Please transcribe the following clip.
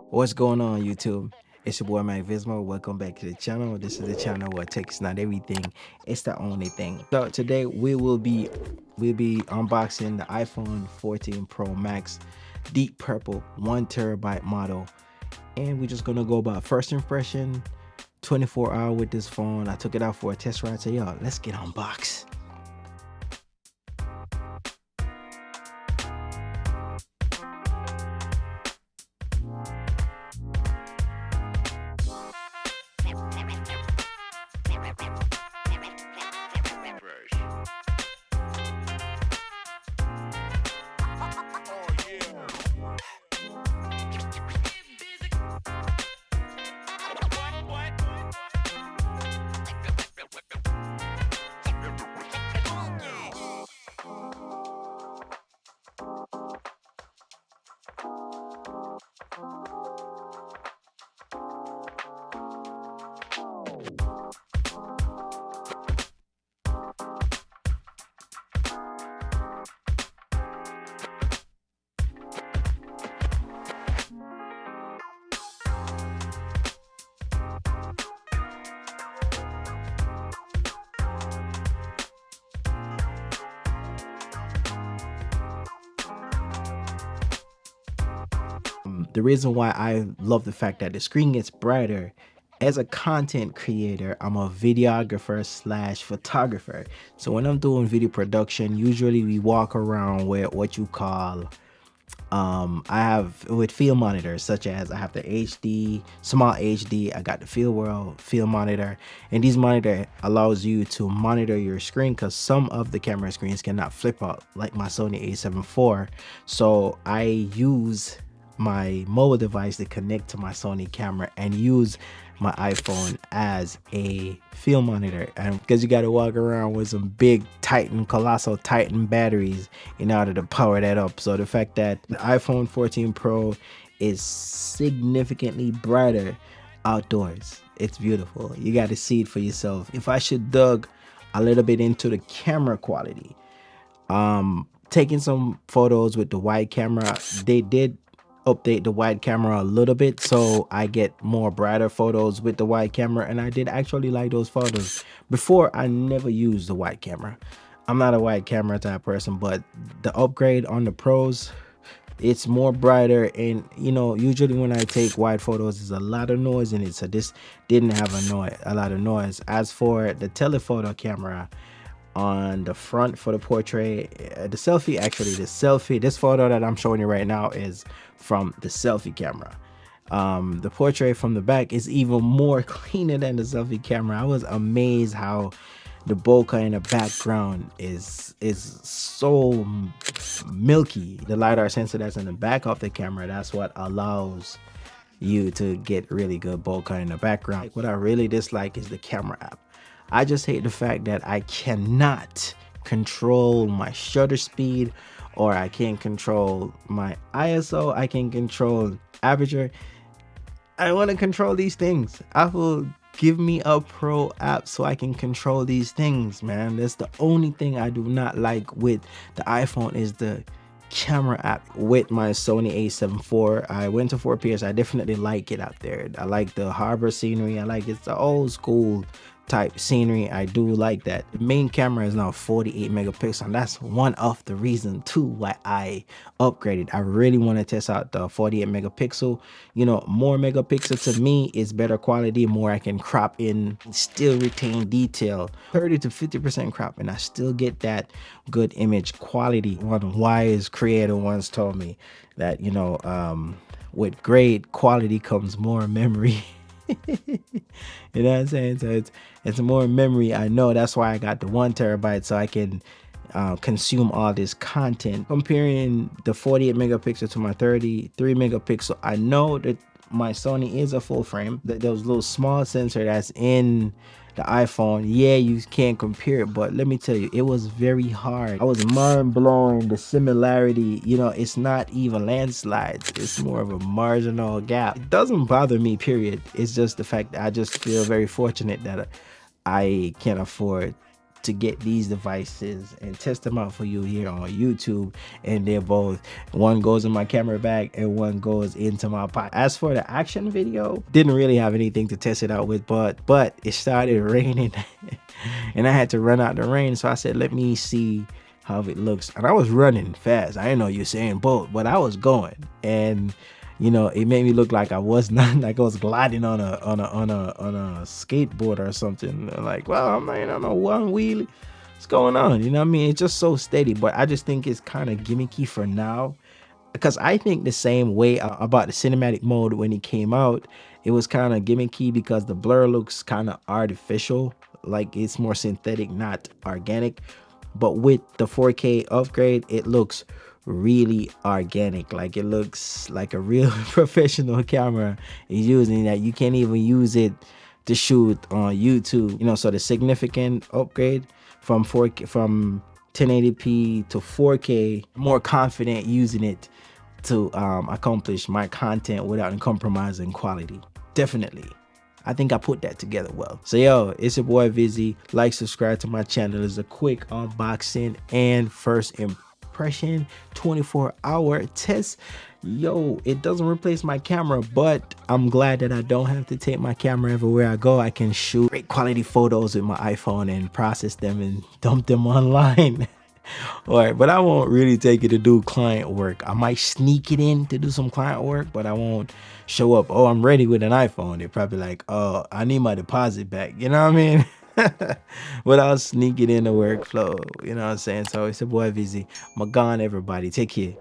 What's going on, YouTube? It's your boy Mike Vismo. Welcome back to the channel. This is the channel where tech is not everything, it's the only thing. So today we'll be unboxing the iPhone 14 Pro Max deep purple 1 TB model, and we're just gonna go about first impression, 24 hour with this phone. I took it out for a test ride, so yo, let's get unboxed. The reason why I love the fact that the screen gets brighter, as a content creator, I'm a videographer slash photographer. So when I'm doing video production, usually we walk around with what you call I have with field monitors, such as I have the HD, small HD, I got the field world field monitor, and these monitor allows you to monitor your screen because some of the camera screens cannot flip out like my Sony a7 IV. So I use my mobile device to connect to my Sony camera and use my iPhone as a field monitor, and because you got to walk around with some big colossal Titan batteries in order to power that up. So the fact that the iPhone 14 Pro is significantly brighter outdoors, it's beautiful. You got to see it for yourself. If I should dug a little bit into the camera quality, taking some photos with the wide camera, they did update the wide camera a little bit, so I get more brighter photos with the wide camera, and I did actually like those photos. Before, I never used the wide camera. I'm not a wide camera type person, but the upgrade on the pros, it's more brighter, and you know, usually when I take wide photos, there's a lot of noise in it, so this didn't have a lot of noise. As for the telephoto camera on the front for the portrait, the selfie, actually the selfie, this photo that I'm showing you right now is from the selfie camera. The portrait from the back is even more cleaner than the selfie camera. I was amazed how the bokeh in the background is so milky. The lidar sensor that's in the back of the camera, that's what allows you to get really good bokeh in the background. What I really dislike is the camera app. I just hate the fact that I cannot control my shutter speed, or I can't control my ISO. I can control aperture. I want to control these things. Apple, give me a pro app so I can control these things, man. That's the only thing I do not like with the iPhone, is the camera app. With my Sony a7 IV, I went to Fort Pierce. I definitely like it out there. I like the harbor scenery. I like it's the old school type scenery. I do like that. The main camera is now 48 megapixels, and that's one of the reasons too why I upgraded. I really want to test out the 48 megapixel. You know, more megapixel to me is better quality, more I can crop in, still retain detail. 30 to 50% crop, and I still get that good image quality. One wise creator once told me that, you know, with great quality comes more memory. You know what I'm saying? So it's more memory. I know that's why I got the 1 TB, so I can consume all this content. Comparing the 48 megapixel to my 33 megapixel, I know that my Sony is a full frame. Those little small sensor that's in the iPhone, yeah, you can't compare it, but let me tell you, it was very hard. I was mind blowing the similarity. You know, it's not even landslides, it's more of a marginal gap. It doesn't bother me, period. It's just the fact that I just feel very fortunate that I can afford to get these devices and test them out for you here on YouTube. And they're both, one goes in my camera bag and one goes into my pocket. As for the action video, didn't really have anything to test it out with, but it started raining and I had to run out the rain. So I said, let me see how it looks. And I was running fast. I didn't know you're saying boat, but I was going. And you know, it made me look like I was not, like I was gliding on a skateboard or something. Like, well, I'm not on a one wheel. What's going on? You know what I mean? It's just so steady. But I just think it's kind of gimmicky for now, because I think the same way about the cinematic mode when it came out. It was kind of gimmicky because the blur looks kind of artificial, like it's more synthetic, not organic. But with the 4K upgrade, it looks really organic. Like it looks like a real professional camera is using that. You can't even use it to shoot on YouTube. You know, so the significant upgrade from 4K, from 1080p to 4K, more confident using it to accomplish my content without compromising quality. Definitely. I think I put that together well. So yo, it's your boy Vizzy. Like, subscribe to my channel. It's a quick unboxing and first impression 24-hour test. Yo, it doesn't replace my camera, but I'm glad that I don't have to take my camera everywhere I go. I can shoot great quality photos with my iPhone and process them and dump them online. All right, but I won't really take it to do client work. I might sneak it in to do some client work, but I won't show up, oh, I'm ready with an iPhone. They're probably like, oh, I need my deposit back. You know what I mean? But I'll sneak it in the workflow. You know what I'm saying? So it's your boy Vizzy. I'm gone, everybody. Take care.